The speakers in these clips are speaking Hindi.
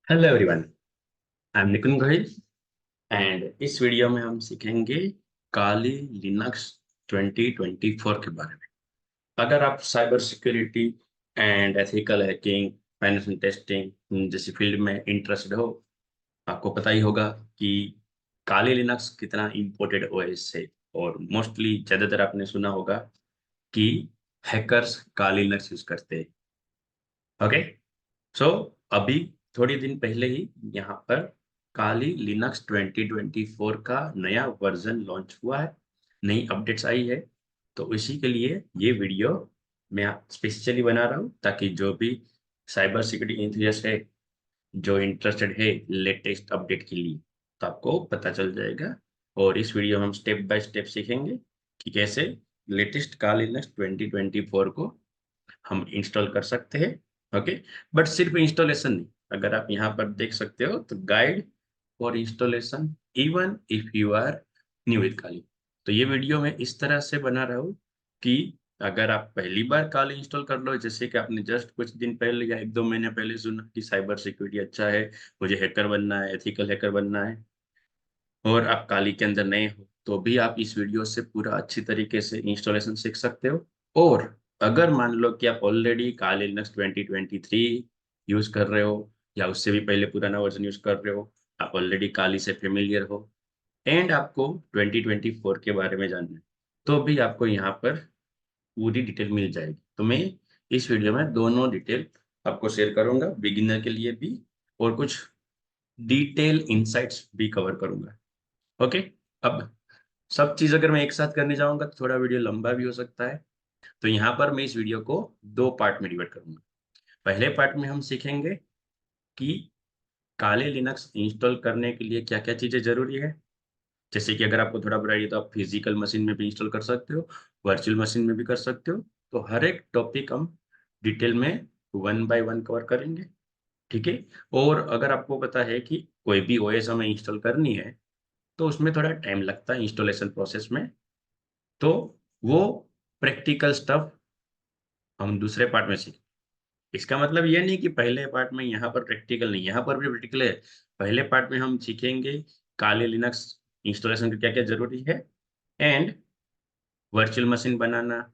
Hello everyone, I am Nikunj Gohil and इस वीडियो में हम सीखेंगे काली लिनक्स 2024 के बारे में। अगर आप cyber security and ethical hacking, penetration testing जैसी फील्ड में इंटरेस्टेड हो, आपको पता ही होगा कि काली लिनक्स कितना इम्पोर्टेड ओएस है। और मोस्टली ज़्यादातर आपने सुना होगा कि हैकर्स काली लिनक्स यूज करते हैं। ओके, सो अभी थोड़ी दिन पहले ही यहाँ पर काली लिनक्स 2024 का नया वर्जन लॉन्च हुआ है, नई अपडेट्स आई है। तो इसी के लिए ये वीडियो मैं स्पेशली बना रहा हूँ ताकि जो भी साइबर सिक्योरिटी इंथुजियास्ट है, जो इंटरेस्टेड है लेटेस्ट अपडेट के लिए, तो आपको पता चल जाएगा। और इस वीडियो में हम स्टेप बाय स्टेप सीखेंगे कि कैसे लेटेस्ट काली लिनक्स 2024 को हम इंस्टॉल कर सकते हैं। ओके, बट सिर्फ इंस्टॉलेशन नहीं, अगर आप यहाँ पर देख सकते हो तो guide for installation even if you are new with Kali. तो ये वीडियो मैं इस तरह से बना रहा हूँ कि अगर आप पहली बार काली इंस्टॉल कर लो, जैसे कि आपने जस्ट कुछ दिन पहले या एक दो महीने पहले सुना कि साइबर सिक्योरिटी अच्छा है, मुझे हैकर बनना है, एथिकल हैकर बनना है, और आप काली के अंदर नए हो, तो भी आप इस वीडियो से पूरा अच्छी तरीके से इंस्टॉलेशन सीख सकते हो। और अगर मान लो कि आप ऑलरेडी काली लिनक्स 2023 यूज कर रहे हो या उससे भी पहले पुराना वर्जन यूज कर रहे हो, आप ऑलरेडी काली से फेमिलियर हो एंड आपको 2024 के बारे में जानना है, तो भी आपको यहाँ पर पूरी डिटेल मिल जाएगी। तो मैं इस वीडियो में दोनों डिटेल आपको शेयर करूंगा, बिगिनर के लिए भी और कुछ डिटेल इंसाइट्स भी कवर करूंगा। ओके, अब सब चीज अगर मैं एक साथ करने जाऊंगा तो थोड़ा वीडियो लंबा भी हो सकता है। तो यहाँ पर मैं इस वीडियो को दो पार्ट में डिवाइड करूंगा। पहले पार्ट में हम सीखेंगे कि काले लिनक्स इंस्टॉल करने के लिए क्या क्या चीजें जरूरी है। जैसे कि अगर आपको थोड़ा बड़ा आइडिया तो आप फिजिकल मशीन में भी इंस्टॉल कर सकते हो, वर्चुअल मशीन में भी कर सकते हो। तो हर एक टॉपिक हम डिटेल में वन बाय वन कवर करेंगे। ठीक है। और अगर आपको पता है कि कोई भी ओएस हमें इंस्टॉल करनी है तो उसमें थोड़ा टाइम लगता है इंस्टॉलेशन प्रोसेस में, तो वो प्रैक्टिकल स्टफ हम दूसरे पार्ट में सीखें। इसका मतलब ये नहीं कि पहले पार्ट में यहाँ पर प्रैक्टिकल नहीं, यहाँ पर भी प्रैक्टिकल है। पहले पार्ट में हम सीखेंगे काली लिनक्स इंस्टॉलेशन का क्या क्या जरूरी है एंड वर्चुअल मशीन बनाना,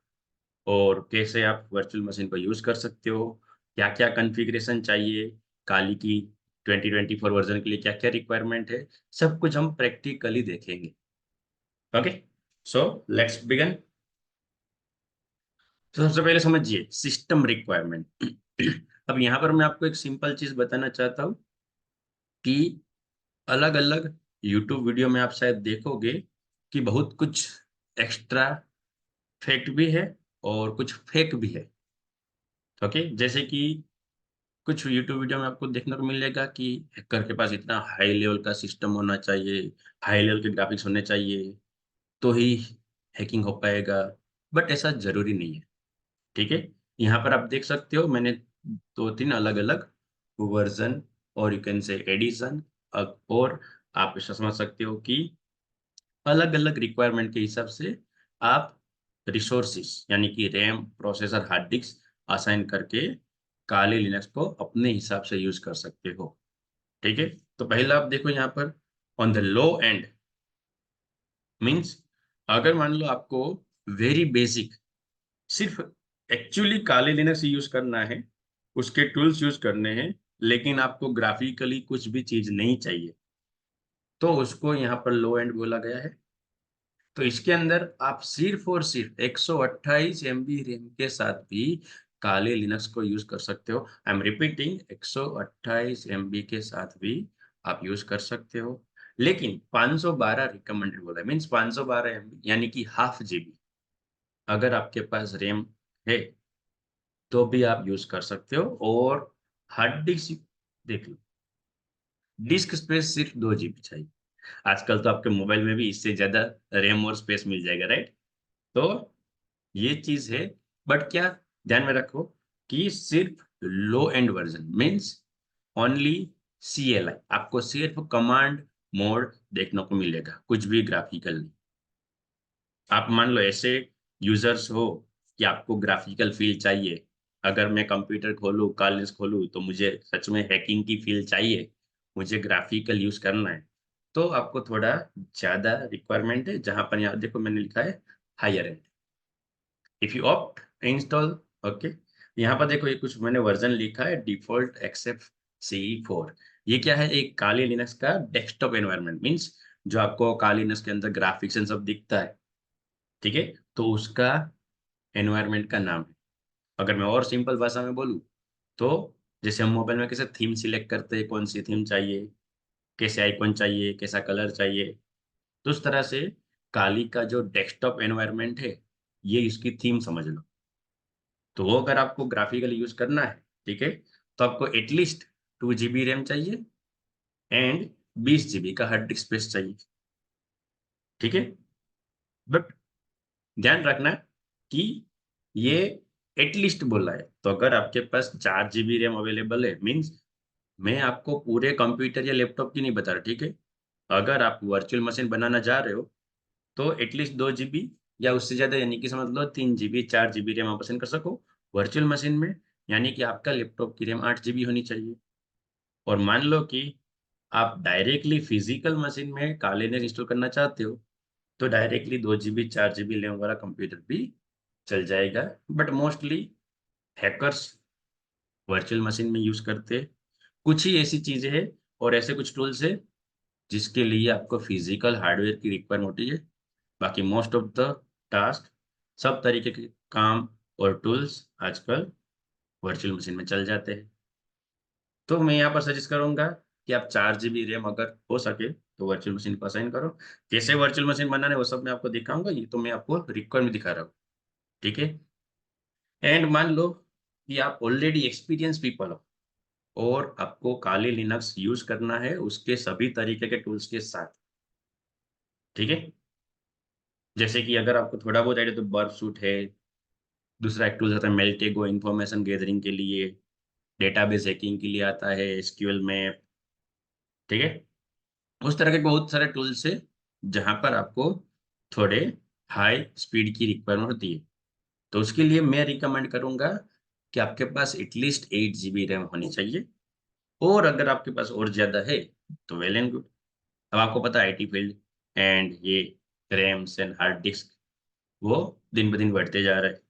और कैसे आप वर्चुअल मशीन को यूज कर सकते हो, क्या क्या कॉन्फ़िगरेशन चाहिए काली की 2024 वर्जन के लिए, क्या क्या रिक्वायरमेंट है, सब कुछ हम प्रैक्टिकली देखेंगे। Okay, so let's begin. तो सबसे पहले समझिए सिस्टम रिक्वायरमेंट। अब यहाँ पर मैं आपको एक सिंपल चीज बताना चाहता हूँ कि अलग अलग यूट्यूब वीडियो में आप शायद देखोगे कि बहुत कुछ एक्स्ट्रा फैक्ट भी है और कुछ फेक भी है। ओके, जैसे कि कुछ यूट्यूब वीडियो में आपको देखने को मिलेगा कि हैकर के पास इतना हाई लेवल का सिस्टम होना चाहिए, हाई लेवल के ग्राफिक्स होने चाहिए, तो ही हैकिंग हो पाएगा। बट ऐसा जरूरी नहीं है। ठीक है, यहाँ पर आप देख सकते हो मैंने दो तीन अलग अलग वर्जन और यू कैन से एडिशन, और आप ऐसा समझ सकते हो कि अलग अलग रिक्वायरमेंट के हिसाब से आप रिसोर्सिस यानी कि RAM, processor, hard disk assign करके काले लिनक्स को अपने हिसाब से यूज कर सकते हो। ठीक है, तो पहला आप देखो यहाँ पर on the low and means, अगर मान लो आपको वेरी बेसिक सिर्फ एक्चुअली काले लिनक्स यूज करना है, उसके टूल्स यूज करने हैं, लेकिन आपको ग्राफिकली कुछ भी चीज नहीं चाहिए, तो उसको यहाँ पर लो एंड बोला गया है। तो इसके अंदर आप सिर्फ और सिर्फ 128 MB रैम के साथ भी काले लिनक्स को यूज कर सकते हो। आई एम रिपीटिंग, 128 MB के साथ भी आप यूज कर सकते हो। लेकिन 512 रिकमेंडेड बोला है, मीन्स 512 MB यानी कि ½ GB अगर आपके पास रैम है तो भी आप यूज कर सकते हो। और हार्ड डिस्क देख लो, डिस्क स्पेस सिर्फ 2 GB चाहिए। आजकल तो आपके मोबाइल में भी इससे ज्यादा रैम और स्पेस मिल जाएगा, राइट? तो ये चीज है। बट क्या ध्यान में रखो कि सिर्फ low end version means only CLI, आपको सिर्फ कमांड मोड देखने को मिलेगा, कुछ भी ग्राफिकल नहीं। आप मान लो ऐसे यूजर्स हो कि आपको ग्राफिकल फील चाहिए, अगर मैं कंप्यूटर खोलूँ, कॉलेज खोलूँ, तो मुझे सच में हैकिंग की फील चाहिए, मुझे ग्राफिकल यूज़ करना है, तो आपको थोड़ा ज़्यादा रिक्वायरमेंट है, जहाँ पर यहाँ देखो मैंने लिखा है higher end. If you opt install, okay, यहाँ पर देखो ये कुछ मैंने वर्जन लिखा है डिफ़ॉल्ट एक्सेप्ट CE4। ये क्या है? एक काली लिनक्स का डेस्कटॉप एनवायरनमेंट, मीन्स जो आपको काली लिनक्स के अंदर ग्राफिक्स एंड सब दिखता है, ठीक है? तो उसका एनवायरनमेंट का नाम है। अगर मैं और सिंपल भाषा में बोलूँ, तो जैसे हम मोबाइल में कैसे थीम सिलेक्ट करते हैं, कौन सी थीम चाहिए, कैसे आइकॉन चाहिए, कैसा कलर चाहिए, तो उस तरह से काली का जो डेस्कटॉप एनवायरनमेंट है, ये इसकी थीम समझ लो। तो वो अगर आपको ग्राफिकली यूज़ करना है, ठीक है? तो आपको एटलीस्ट 2 जीबी रैम चाहिए एंड 20 जीबी का हार्ड डिस्क स्पेस चाहिए, ठीक है? बट ध्यान रखना कि ये एटलीस्ट बोला है, तो अगर आपके पास 4 जीबी रैम अवेलेबल है, मीन्स मैं आपको पूरे कंप्यूटर या लैपटॉप की नहीं बता रहा, ठीक है? अगर आप वर्चुअल मशीन बनाना जा रहे हो, तो एटलीस्ट 2 जीबी या उससे ज़्यादा, यानी कि समझ लो 3 जीबी, 4 जीबी रैम आप पसंद कर सको वर्चुअल मशीन में, यानी कि आपका लैपटॉप की रैम 8 जीबी होनी चाहिए। और मान लो कि आप डायरेक्टली फिजिकल मशीन में कालीनेस इंस्टॉल करना चाहते हो, तो डायरेक्टली 2 जीबी, 4 जीबी रैम वाला कंप्यूटर भी चल जाएगा। But mostly hackers virtual machine में यूज़ करते हैं। कुछ ही ऐसी चीज़ें हैं और ऐसे कुछ टूल्स हैं जिसके लिए आपको फिजिकल हार्डवेयर की रिक्वायरमेंट होती है। बाकी मोस्ट ऑफ द टास्क, सब तरीके के काम और टूल्स आजकल वर्चुअल मशीन में चल जाते हैं। तो मैं यहाँ पर सजेस्ट करूँगा कि आप 4 जीबी रैम अगर हो सके तो वर्चुअल मशीन को असाइन करो। कैसे वर्चुअल मशीन बनाना है वो सब मैं आपको दिखाऊँगा, ये तो मैं आपको रिक्वायरमेंट दिखा रहा हूँ, ठीक है? एंड मान लो कि आप ऑलरेडी एक्सपीरियंस पीपल हो और आपको काली लिनक्स यूज़ करना है उसके सभी तरीके के टूल्स के साथ, ठीक है? जैसे कि अगर आपको थोड़ा बहुत आइडिया तो बर्फसूट है, दूसरा एक टूल आता है मेल्टेगो इन्फॉर्मेशन गैदरिंग के लिए, डेटाबेस हैकिंग के लिए आता है एसक्यूएल में, ठीक है? उस तरह के बहुत सारे टूल्स हैं, जहाँ पर आपको थोड़े हाई स्पीड की रिक्वायरमेंट होती है। तो उसके लिए मैं रिकमेंड करूँगा कि आपके पास एटलीस्ट 8 जीबी रैम होनी चाहिए, और अगर आपके पास और ज़्यादा है, तो वेल एंड गुड। अब आपको पता है आईटी फील्ड एंड ये रैम्स एंड हार्ड डिस्क, वो दिन ब दिन बढ़ते जा रहे हैं।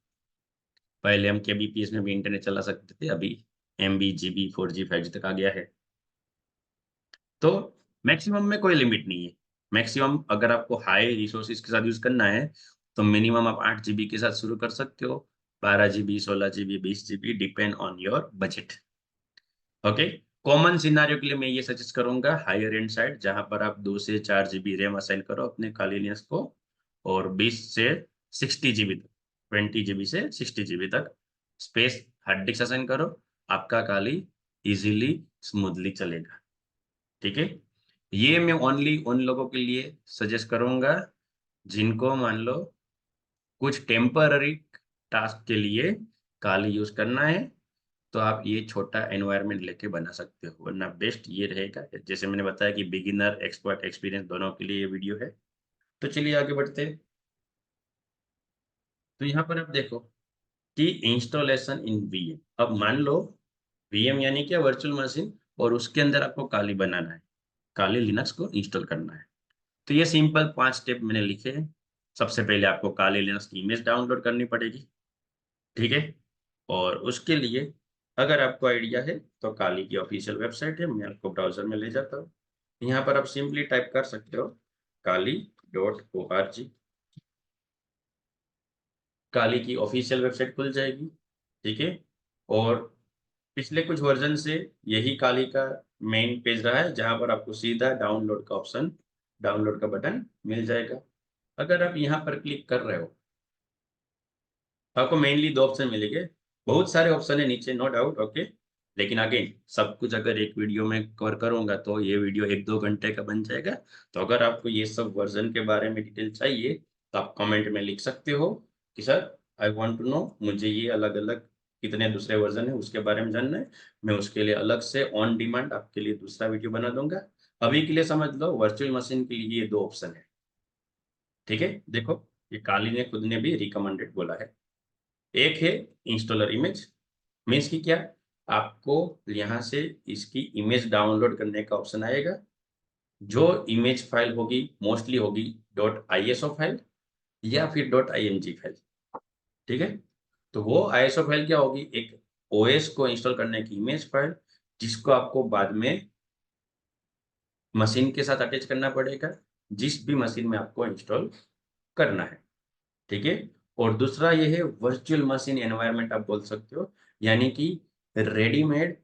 पहले हम केबीपीएस में भी इंटरनेट चला सकते थे, अभी एमबी, जीबी, 4G, 5G तक आ गया है। तो मैक्सिमम में कोई लिमिट नहीं है। मैक्सिमम अगर आपको हाई रिसोर्सेज के साथ यूज़ करना है, तो मिनिमम आप 8 जीबी के साथ शुरू कर सकते हो। 12 GB, 16 GB, 20 GB, depend on your budget. Okay? Common scenario के लिए मैं ये सजेस्ट करूँगा हायर एंड साइड, जहाँ पर आप 2 से 4 जीबी रैम असाइन करो अपने काली लिनक्स को, और 20 से 60 जीबी तक, 20 जीबी से 60 जीबी तक स्पेस हार्ड डिस्क असाइन करो। आपका काली इज़िली, स्मूथली चलेगा। ठीक है? ये मैं ओनली उन लोगों के लिए सजेस्ट करूँगा जिनको मान लो कुछ टेम्पररी टास्क के लिए काली यूज़ करना है, तो आप ये छोटा एनवायरनमेंट लेके बना सकते हो, वरना बेस्ट ये रहेगा। जैसे मैंने बताया कि बिगिनर, एक्सपर्ट, एक्सपीरियंस दोनों के लिए ये वीडियो है। तो चलिए आगे बढ़ते हैं। तो यहाँ पर आप देखो कि इंस्टॉलेशन इन वीएम। अब मान लो वीएम यानी क्या, वर्चुअल मशीन, और उसके अंदर आपको काली बनाना है, काली लिनक्स को इंस्टॉल करना है। तो ये सिंपल 5 स्टेप मैंने लिखे हैं। सबसे पहले आपको काली लिनक्स की इमेज डाउनलोड करनी पड़ेगी, ठीक है? और उसके लिए अगर आपको आइडिया है, तो काली की ऑफिशियल वेबसाइट है, मैं आपको ब्राउज़र में ले जाता हूँ। यहाँ पर आप सिंपली टाइप कर सकते हो kali.org। काली की ऑफिशियल वेबसाइट खुल जाएगी, ठीक है? और पिछले कुछ वर्ज़न से यही काली का मेन पेज रहा है, जहाँ पर आपको सीधा डाउनलोड का ऑप्शन, डाउनलोड का बटन मिल जाएगा। अगर आप यहाँ पर क्लिक कर रहे हो, आपको मेनली 2 ऑप्शन मिलेंगे। बहुत सारे ऑप्शन है नीचे, नो डाउट, ओके। लेकिन अगेन सब कुछ अगर एक वीडियो में कवर करूँगा, तो ये वीडियो 1-2 घंटे का बन जाएगा। तो अगर आपको ये सब वर्ज़न के बारे में डिटेल चाहिए, तो आप कमेंट में लिख सकते हो कि sir I want to know, मुझे ये अलग-अलग कितने दूसरे वर्ज़न है उसके बारे में जानना है। मैं उसके लिए अलग से ऑन डिमांड आपके लिए दूसरा वीडियो बना दूँगा। अभी के लिए समझ लो वर्चुअल मशीन के लिए ये 2 ऑप्शन है, ठीक है? देखो, ये काली ने खुद ने भी रिकमेंडेड बोला है। एक है इंस्टॉलर इमेज, मीन्स कि क्या, आपको यहाँ से इसकी इमेज डाउनलोड करने का ऑप्शन आएगा। जो इमेज फाइल होगी मोस्टली होगी डॉट आईएसओ फाइल या फिर डॉट आईएमजी फाइल। ठीक है, तो वो आईएसओ फाइल क्या होगी, एक ओएस को इंस्टॉल करने की इमेज फाइल, जिसको आपको बाद में मशीन के साथ अटैच करना पड़ेगा, जिस भी मशीन में आपको इंस्टॉल करना है। ठीक है, और दूसरा ये है वर्चुअल मशीन एनवायरनमेंट आप बोल सकते हो, यानी कि रेडीमेड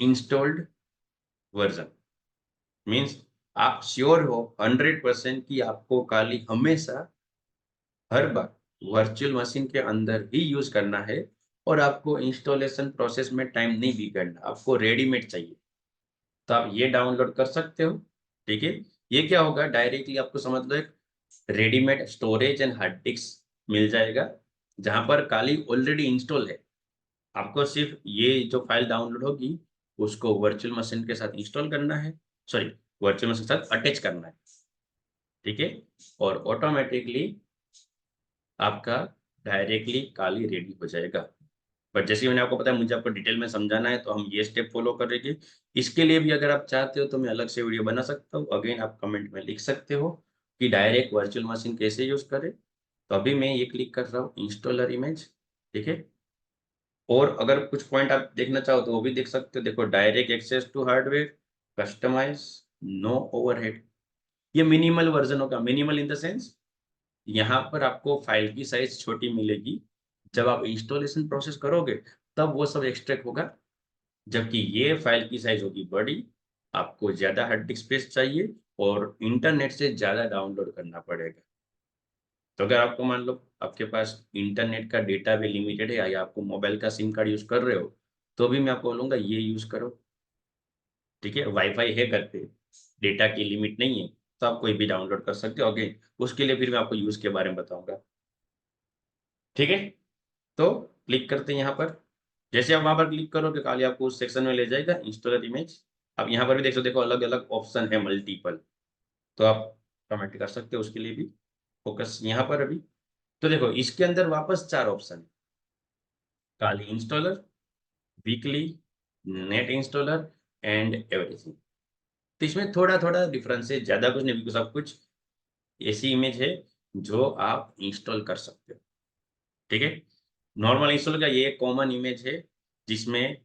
इंस्टॉल्ड वर्जन। मीन्स आप श्योर हो 100% कि आपको काली हमेशा हर बार वर्चुअल मशीन के अंदर ही यूज करना है, और आपको इंस्टॉलेशन प्रोसेस में टाइम नहीं भी करना, आपको रेडीमेड चाहिए, तो आप ये डाउनलोड कर सकते हो। ठीक है, ये क्या होगा, डायरेक्टली आपको समझ लो एक readymade storage and hard disk मिल जाएगा, जहां पर काली ऑलरेडी इंस्टॉल है। आपको सिर्फ ये जो फाइल डाउनलोड होगी उसको वर्चुअल मशीन के साथ इंस्टॉल करना है, सॉरी, वर्चुअल मशीन के साथ अटैच करना है। ठीक है, और ऑटोमेटिकली आपका डायरेक्टली काली रेडी हो जाएगा। बट जैसे ही मैंने आपको पता है, मुझे आपको डिटेल में समझाना है, तो हम ये स्टेप फॉलो करेंगे। इसके लिए भी अगर आप चाहते हो तो मैं अलग से वीडियो बना सकता हूँ, अगेन आप कमेंट में लिख सकते हो कि डायरेक्ट वर्चुअल मशीन कैसे यूज करें। तो अभी मैं ये क्लिक कर रहा हूँ इंस्टॉलर इमेज। ठीक है, और अगर कुछ पॉइंट आप देखना चाहो तो वो भी देख सकते हो। देखो, direct access to hardware, customise, no overhead. ये मिनिमल वर्जन होगा, मिनिमल इन द सेंस यहाँ पर आपको फाइल की साइज छोटी मिलेगी, जब आप इंस्टॉलेशन प्रोसेस करोगे तब वो सब एक्सट्रैक्ट होगा, जबकि ये फाइल की साइज होगी बड़ी, आपको ज्यादा हार्ड डिस्क स्पेस चाहिए और इंटरनेट से ज्यादा डाउनलोड करना पड़ेगा। तो अगर आपको मान लो आपके पास इंटरनेट का डेटा भी लिमिटेड है, या आपको मोबाइल का सिम कार्ड यूज कर रहे हो, तो भी मैं आपको बोलूंगा ये यूज करो। ठीक है, वाईफाई है घर पे, डेटा की लिमिट नहीं है, तो आप कोई भी डाउनलोड कर सकते हो। अगेन उसके लिए फिर मैं आपको यूज के बारे में बताऊंगा। ठीक है, तो क्लिक करते हैं यहाँ पर। जैसे आप वहां पर क्लिक करोगे, खाली आपको उस सेक्शन में ले जाएगा इंस्टॉलर इमेज। अब यहाँ पर भी देख सकते हो, देखो अलग अलग ऑप्शन है मल्टीपल, तो आप कमेंट कर सकते हो उसके लिए भी। फोकस यहाँ पर अभी, तो देखो इसके अंदर वापस चार ऑप्शन है, Kali installer, weekly, net installer and everything. तो इसमें थोड़ा थोड़ा डिफरेंस है, ज्यादा कुछ नहीं, बिकॉज सब कुछ ऐसी इमेज है जो आप इंस्टॉल कर सकते हो। ठीक है, नॉर्मल इंस्टॉल का ये कॉमन इमेज है, जिसमें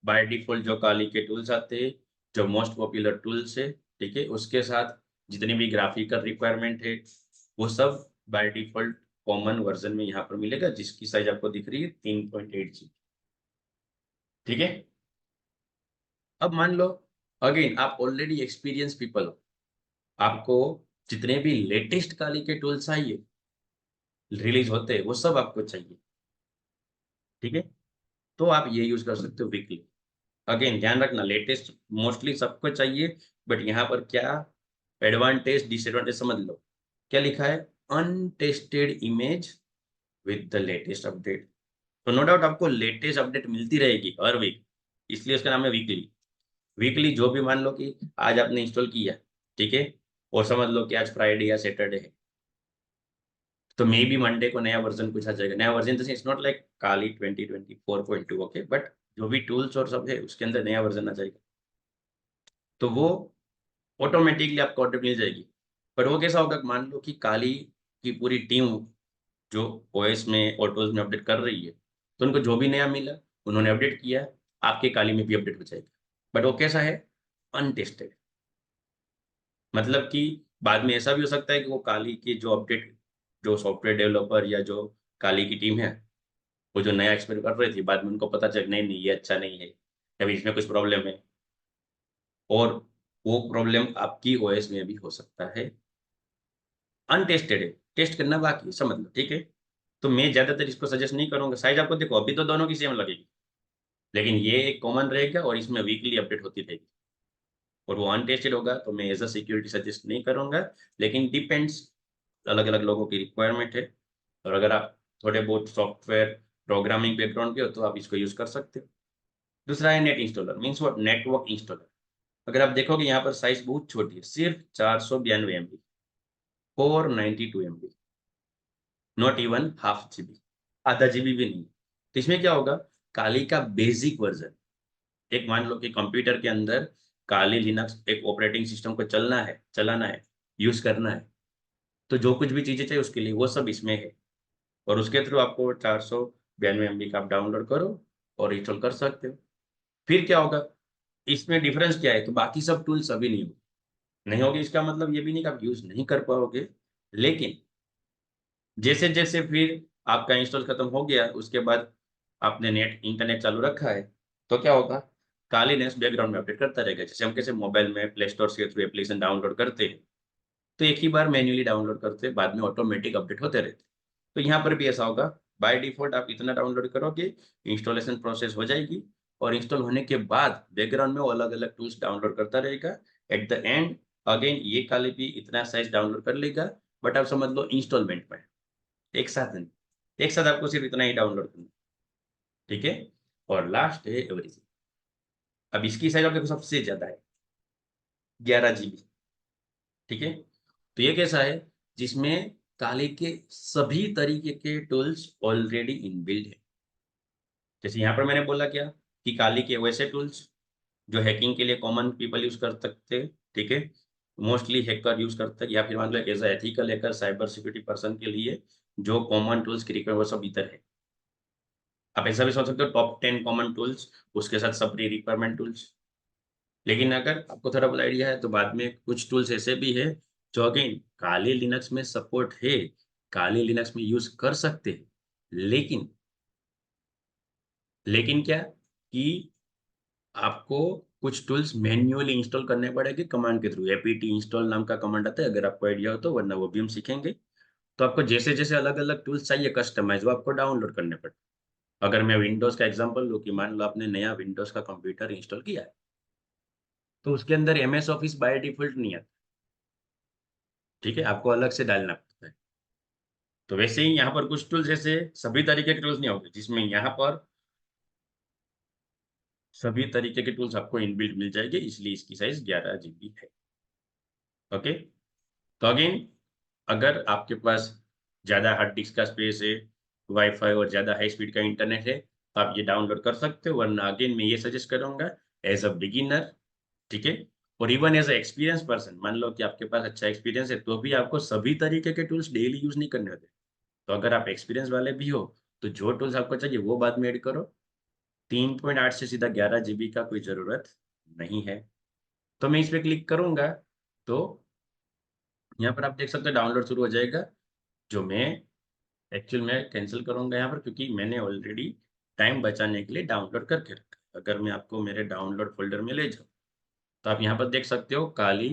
बाय डिफॉल्ट जो काली के टूल्स आते हैं, जो मोस्ट पॉपुलर टूल्स है, ठीक है, उसके साथ जितनी भी ग्राफिकल रिक्वायरमेंट है, वो सब बाय डिफॉल्ट कॉमन वर्जन में यहाँ पर मिलेगा, जिसकी साइज आपको दिख रही है 3.8 GB। ठीक है, अब मान लो अगेन आप ऑलरेडी एक्सपीरियंस पीपल हो, आपको जितने भी लेटेस्ट काली के टूल्स आइए रिलीज होते हैं वो सब आपको चाहिए। ठीक है, तो आप ये यूज कर सकते हो वीकली। अगेन ध्यान रखना, लेटेस्ट मोस्टली सबको चाहिए, बट यहाँ पर क्या एडवांटेज डिसएडवांटेज समझ लो। क्या लिखा है, untested image with the latest update. तो नो डाउट आपको लेटेस्ट अपडेट मिलती रहेगी हर वीक, इसलिए उसका नाम है वीकली। वीकली जो भी मान लो कि आज आपने इंस्टॉल किया, ठीक है, और समझ लो कि आज फ्राइडे या सैटरडे है, तो मे बी मंडे को नया वर्जन कुछ आ जाएगा। नया वर्जन जैसे it's not like Kali 2024.2, okay, but जो भी टूल्स और सब है उसके अंदर नया वर्जन आ जाएगा, तो वो ऑटोमेटिकली आपको ऑर्डर मिल जाएगी। पर वो कैसा होगा, मान लो कि काली की पूरी टीम जो ओएस में और टूल्स में अपडेट कर रही है, तो उनको जो भी नया मिला उन्होंने अपडेट किया, आपके काली में भी अपडेट हो जाएगा। बट वो कैसा है, अनटेस्टेड। मतलब कि बाद में ऐसा भी हो सकता है कि वो काली की जो अपडेट, जो सॉफ्टवेयर डेवलपर या जो काली की टीम है, वो जो नया एक्सपेरिमेंट कर रही थी, बाद में उनको पता चल नहीं नहीं ये अच्छा नहीं है, अभी इसमें कुछ प्रॉब्लम है, और वो प्रॉब्लम आपकी ओएस में भी हो सकता है। अनटेस्टेड है, टेस्ट करना बाकी है, समझ लो। ठीक है, तो मैं ज्यादातर इसको सजेस्ट नहीं करूंगा। साइज आपको देखो अभी तो दोनों की सेम लगेगी, लेकिन ये एक कॉमन रहेगा और इसमें वीकली अपडेट होती रहेगी, और वो अनटेस्टेड होगा तो मैं एज अ सिक्योरिटी सजेस्ट नहीं करूंगा। लेकिन डिपेंड्स, अलग अलग लोगों की रिक्वायरमेंट है, और अगर आप थोड़े बहुत सॉफ्टवेयर प्रोग्रामिंग बैकग्राउंड के हो तो आप इसको यूज कर सकते हो। दूसरा है net installer, means what, network installer. अगर आप देखोगे यहाँ पर साइज बहुत छोटी है, सिर्फ 492 MB, 492 MB, not even half GB, आधा जीबी भी नहीं। तो इसमें क्या होगा, काली का बेसिक वर्जन। एक मान लो कि कंप्यूटर के अंदर काली लिनक्स एक ऑपरेटिंग सिस्टम को चलाना है, यूज करना है, तो जो कुछ भी चीजें चाहिए उसके लिए वो सब इसमें है। और उसके थ्रू आपको 492 MB का आप डाउनलोड करो और इंस्टॉल कर सकते हो। फिर क्या होगा, इसमें डिफरेंस क्या है, तो बाकी सब टूल्स अभी नहीं होगी। इसका मतलब ये भी नहीं कि आप यूज नहीं कर पाओगे, लेकिन जैसे जैसे फिर आपका इंस्टॉल खत्म हो गया, उसके बाद आपने इंटरनेट चालू रखा है, तो क्या होगा, काली नेक्स्ट बैकग्राउंड में अपडेट करता रहेगा। जैसे हम कैसे मोबाइल में प्ले स्टोर के थ्रू एप्लीकेशन डाउनलोड करते हैं, तो एक ही बार मैन्युअली डाउनलोड करते हैं, बाद में ऑटोमेटिक अपडेट होते रहते हैं। तो यहाँ पर भी ऐसा होगा, बाय डिफॉल्ट आप इतना डाउनलोड करोगे, इंस्टॉलेशन प्रोसेस हो जाएगी, और इंस्टॉल होने के बाद बैकग्राउंड में वो अलग अलग टूल्स डाउनलोड करता रहेगा। एट द एंड अगेन ये काली भी इतना साइज डाउनलोड कर लेगा, बट आप समझ लो इंस्टॉलमेंट में, एक साथ नहीं। एक साथ आपको सिर्फ इतना ही डाउनलोड करना है, ठीक है। और लास्ट है एवरेज। अब इसकी साइज आप देखो सबसे ज्यादा है, 11 GB, ठीक है। तो ये कैसा है, जिसमें काले के सभी तरीके के टूल्स ऑलरेडी इनबिल्ट है। जैसे यहाँ पर मैंने बोला क्या, कि काली के वैसे टूल्स जो हैकिंग के लिए कॉमन पीपल यूज कर सकते हैं, ठीक है, मोस्टली हैकर यूज करते हैं, या फिर मान लो as ethical hacker, cyber security person के लिए जो कॉमन टूल्स की रिक्वायरमेंट वो सब इधर है। आप ऐसा भी सोच सकते हो, टॉप 10 कॉमन टूल्स, उसके साथ सब रिक्वायरमेंट टूल्स। लेकिन अगर आपको थोड़ा बहुत आइडिया है, तो बाद में कुछ टूल्स ऐसे भी है जो अगेन काली लिनक्स में सपोर्ट है, काली लिनक्स में यूज कर सकते हैं, लेकिन क्या, कि आपको कुछ टूल्स मैन्युअली इंस्टॉल करने पड़ेंगे कमांड के थ्रू। एपीटी इंस्टॉल नाम का कमांड आता है, अगर आपको आइडिया हो तो, वरना वो भी हम सीखेंगे। तो आपको जैसे जैसे अलग अलग टूल्स चाहिए कस्टमाइज, वो आपको डाउनलोड करने पड़ते हैं। अगर मैं विंडोज का एग्जांपल लूँ, कि मान लो आपने नया विंडोज का कंप्यूटर इंस्टॉल किया है, तो उसके अंदर एमएस ऑफिस बाय डिफॉल्ट नहीं आता, ठीक है, आपको अलग से डालना पड़ता है। तो वैसे ही यहाँ पर कुछ टूल्स ऐसे सभी तरीके के टूल्स नहीं होंगे, जिसमें यहाँ पर सभी तरीके के टूल्स आपको इनबिल्ट मिल जाएंगे, इसलिए इसकी साइज 11 GB है। ओके। तो अगेन, अगर आपके पास ज़्यादा हार्ड डिस्क का स्पेस है, वाईफाई और ज़्यादा हाई स्पीड का इंटरनेट है, तो आप ये डाउनलोड कर सकते हो, वरना अगेन मैं ये सजेस्ट करूंगा एज अ बिगिनर, ठीक है, और even as a experience person, मान लो कि आपके पास अच्छा एक्सपीरियंस है, तो भी आपको सभी तरीके के टूल्स डेली यूज नहीं करने होते। तो अगर आप एक्सपीरियंस वाले भी हो, तो जो टूल्स आपको चाहिए वो बाद में ऐड करो। 3.8 से सीधा 11 GB का कोई ज़रूरत नहीं है। तो मैं इस पे क्लिक करूंगा, तो यहाँ पर आप देख सकते हो डाउनलोड शुरू हो जाएगा, जो मैं एक्चुअल में कैंसिल करूंगा यहाँ पर, क्योंकि मैंने ऑलरेडी टाइम बचाने के लिए डाउनलोड करके रखा है। अगर मैं आपको मेरे डाउनलोड फोल्डर में ले जाऊँ, तो आप यहाँ पर देख सकते हो काली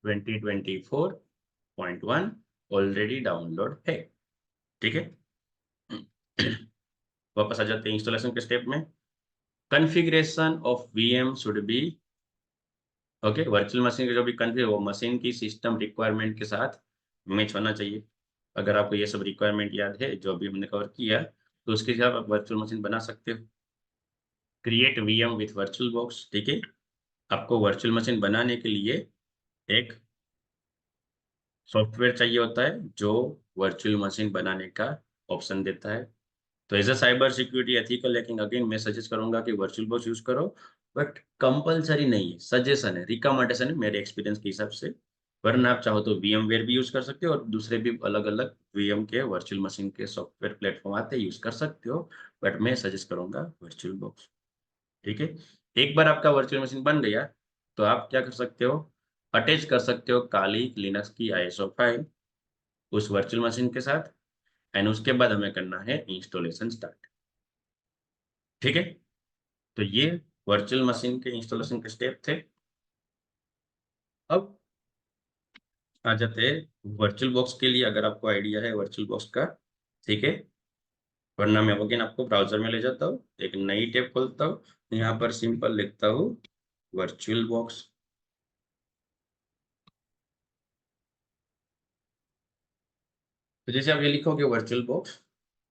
2024.1 ऑलरेडी डाउनलोड है, ठीक है। वापस आ जाते हैं इंस्टॉलेशन के स्टेप में। Configuration of VM should be, okay, virtual machine की जो भी कन्फिग, वो मशीन की सिस्टम रिक्वायरमेंट के साथ मैच होना चाहिए। अगर आपको ये सब रिक्वायरमेंट याद है जो भी हमने कवर किया, तो उसके हिसाब आप वर्चुअल मशीन बना सकते हो। Create VM with virtual box, ठीक है। आपको वर्चुअल मशीन बनाने के लिए एक सॉफ्टवेयर चाहिए होता है जो वर्चुअल मशीन बनाने का ऑप्शन देता है। तो as a cyber security ethical hacking, again मैं सजेस्ट करूंगा कि वर्चुअल बॉक्स यूज करो, बट कंपलसरी नहीं है, सजेशन है, रिकमेंडेशन है मेरे एक्सपीरियंस के हिसाब से। वरना आप चाहो तो VMware भी यूज कर सकते हो, और दूसरे भी अलग अलग VM के वर्चुअल मशीन के सॉफ्टवेयर प्लेटफॉर्म आते हैं, यूज कर सकते हो, बट मैं सजेस्ट करूंगा वर्चुअल बॉक्स, ठीक है। एक बार आपका वर्चुअल मशीन बन गया, तो आप क्या कर सकते हो, अटैच कर सकते हो काली लिनक्स की ISO फाइल उस वर्चुअल मशीन के साथ, एंड उसके बाद हमें करना है इंस्टॉलेशन स्टार्ट, ठीक है। तो ये वर्चुअल मशीन के इंस्टॉलेशन के स्टेप थे। अब आ जाते हैं वर्चुअल बॉक्स के लिए, अगर आपको आइडिया है वर्चुअल बॉक्स का, ठीक है, वरना मैं अगेन आपको ब्राउजर में ले जाता हूँ, एक नई टैब खोलता हूँ, यहाँ पर सिंपल लिखता हूँ वर्चुअल बॉक्स। तो जैसे आप ये लिखोगे वर्चुअल बॉक्स,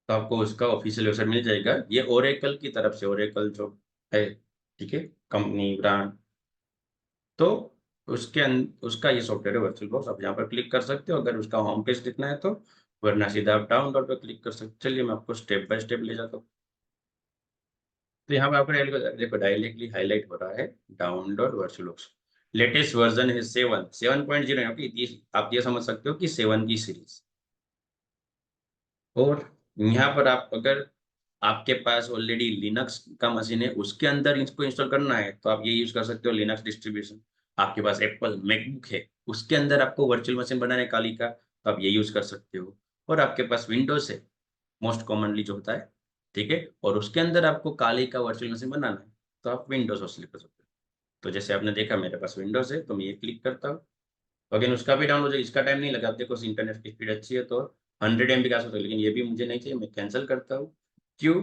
तो आपको उसका ऑफिशियल वेबसाइट मिल जाएगा। ये ओरेकल की तरफ से, ओरेकल जो है, ठीक है, कंपनी ब्रांड, तो उसका ये सॉफ्टवेयर है वर्चुअल बॉक्स। आप यहाँ पर क्लिक कर सकते हो अगर उसका होम पेज दिखना है तो, वरना सीधा आप डाउनलोड पर क्लिक कर सकते हो। चलिए मैं आपको स्टेप बाय स्टेप ले जाता हूँ। तो यहाँ पे आपको देखो डायरेक्टली हाईलाइट हो रहा है डाउनलोड वर्चुअलबॉक्स। लेटेस्ट वर्जन है 7.0। आप ये समझ सकते हो कि 7 की सीरीज। और यहाँ पर आप अगर आपके पास ऑलरेडी लिनक्स का मशीन है, उसके अंदर इसको इंस्टॉल करना है, तो आप ये यूज कर सकते हो लिनक्स डिस्ट्रीब्यूशन। आपके पास एप्पल मैकबुक है, उसके अंदर आपको वर्चुअल मशीन बनाने काली का, तो आप ये यूज कर सकते हो। और आपके पास विंडोज है, मोस्ट कॉमनली जो होता है, ठीक है, और उसके अंदर आपको काली का वर्चुअल मशीन बनाना है, तो आप विंडोज सेलेक्ट कर सकते हो। तो जैसे आपने देखा मेरे पास विंडोज है, तो मैं ये क्लिक करता हूँ। अगेन उसका भी डाउनलोड है, इसका टाइम नहीं लगा। आप देखो इंटरनेट की स्पीड अच्छी है तो 100 MB का सकता है, लेकिन ये भी मुझे नहीं चाहिए, मैं कैंसिल करता हूँ। क्यों?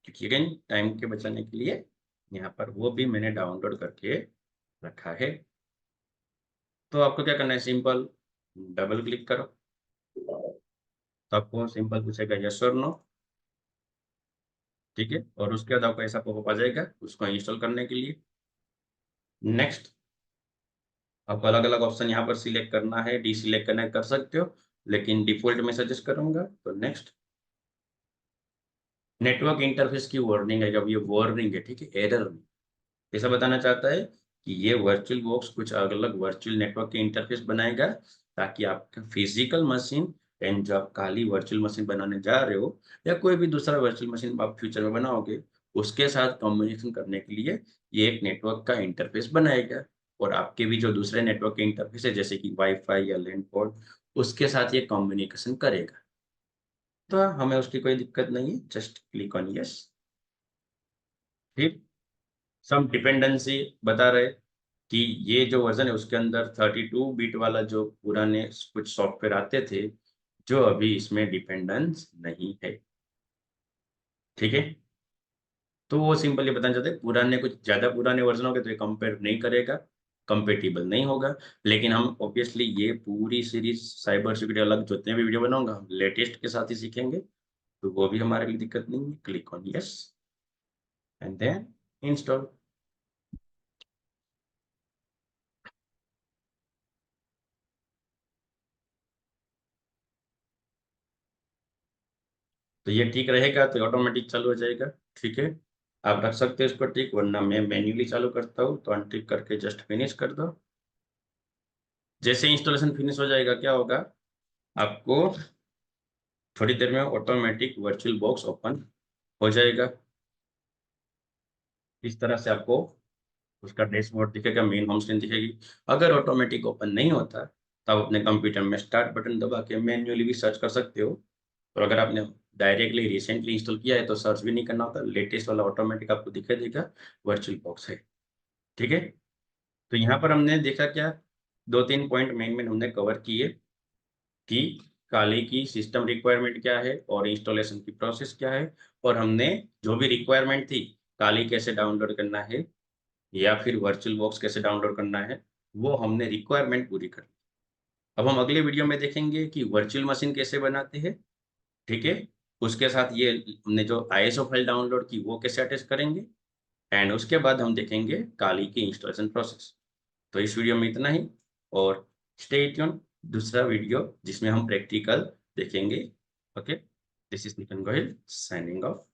क्योंकि अगेन टाइम के बचाने के लिए यहाँ पर वो भी मैंने डाउनलोड करके रखा है। तो आपको क्या करना है, सिंपल डबल क्लिक करो, तो आपको सिंपल पूछेगा यस और नो, ठीक है। और उसके बाद आपको ऐसा पॉपअप आ जाएगा उसको इंस्टॉल करने के लिए। नेक्स्ट, आपको अलग अलग ऑप्शन यहाँ पर सिलेक्ट करना है, डी सिलेक्ट करना है, कर सकते हो, लेकिन डिफॉल्ट में सजेस्ट करूंगा। तो नेक्स्ट, नेटवर्क इंटरफेस की वार्निंग है, जब ये वार्निंग है, ठीक है, एरर नहीं। ऐसा बताना चाहता है कि ये वर्चुअल बॉक्स कुछ अलग अलग वर्चुअल नेटवर्क के इंटरफेस बनाएगा, ताकि आपका फिजिकल मशीन एंड जो आप खाली वर्चुअल मशीन बनाने जा रहे हो, या कोई भी दूसरा वर्चुअल मशीन आप फ्यूचर में बनाओगे, उसके साथ कम्युनिकेशन करने के लिए ये एक नेटवर्क का इंटरफेस बनाएगा। और आपके भी जो दूसरे नेटवर्क के इंटरफेस है, जैसे कि वाईफाई या लैन पोर्ट, उसके साथ ये कम्युनिकेशन करेगा। तो हमें उसकी कोई दिक्कत नहीं है, जस्ट क्लिक ऑन यस। फिर सम डिपेंडेंसी बता रहे कि ये जो वर्जन है उसके अंदर 32 बिट वाला जो पुराने कुछ सॉफ्टवेयर आते थे, जो अभी इसमें डिपेंडेंस नहीं है, ठीक है। तो वो सिंपली बताना चाहते हैं, पुराने कुछ ज्यादा पुराने वर्जन हो गए तो ये कंपेयर नहीं करेगा, कंपेटिबल नहीं होगा। लेकिन हम ऑब्वियसली ये पूरी सीरीज साइबर सिक्योरिटी अलग जितने भी वीडियो बनाऊंगा, हम लेटेस्ट के साथ ही सीखेंगे, तो वो भी हमारे लिए दिक्कत नहीं है। Click on yes and then install. तो ये ठीक रहेगा तो ऑटोमेटिक चालू हो जाएगा, ठीक है। आप रख सकते हो इसको ठीक, वरना मैं मैन्युअली चालू करता हूँ, तो अनटिक करके जस्ट फिनिश कर दो। जैसे इंस्टॉलेशन फिनिश हो जाएगा, क्या होगा, आपको थोड़ी देर में ऑटोमेटिक वर्चुअल बॉक्स ओपन हो जाएगा। इस तरह से आपको उसका डैशबोर्ड दिखेगा, मेन होम स्क्रीन दिखेगी। अगर ऑटोमेटिक ओपन नहीं होता, तब अपने कंप्यूटर में स्टार्ट बटन दबा के मैन्युअली भी सर्च कर सकते हो। और अगर आपने डायरेक्टली रिसेंटली इंस्टॉल किया है तो सर्च भी नहीं करना होता, लेटेस्ट वाला ऑटोमेटिक आपको दिखा देगा वर्चुअल बॉक्स है, ठीक है। तो यहाँ पर हमने देखा क्या, दो तीन पॉइंट मेन मेन हमने कवर किए कि काली की सिस्टम रिक्वायरमेंट क्या है और इंस्टॉलेशन की प्रोसेस क्या है। और हमने जो भी रिक्वायरमेंट थी, काली कैसे डाउनलोड करना है या फिर वर्चुअल बॉक्स कैसे डाउनलोड करना है, वो हमने रिक्वायरमेंट पूरी कर ली। अब हम अगले वीडियो में देखेंगे कि वर्चुअल मशीन कैसे बनाते हैं, ठीक है। उसके साथ ये हमने जो आईएसओ फाइल डाउनलोड की वो कैसे अटैच करेंगे, एंड उसके बाद हम देखेंगे काली की इंस्टॉलेशन प्रोसेस। तो इस वीडियो में इतना ही, और स्टे ट्यून दूसरा वीडियो जिसमें हम प्रैक्टिकल देखेंगे। Okay, this is Nitin Gohil signing off.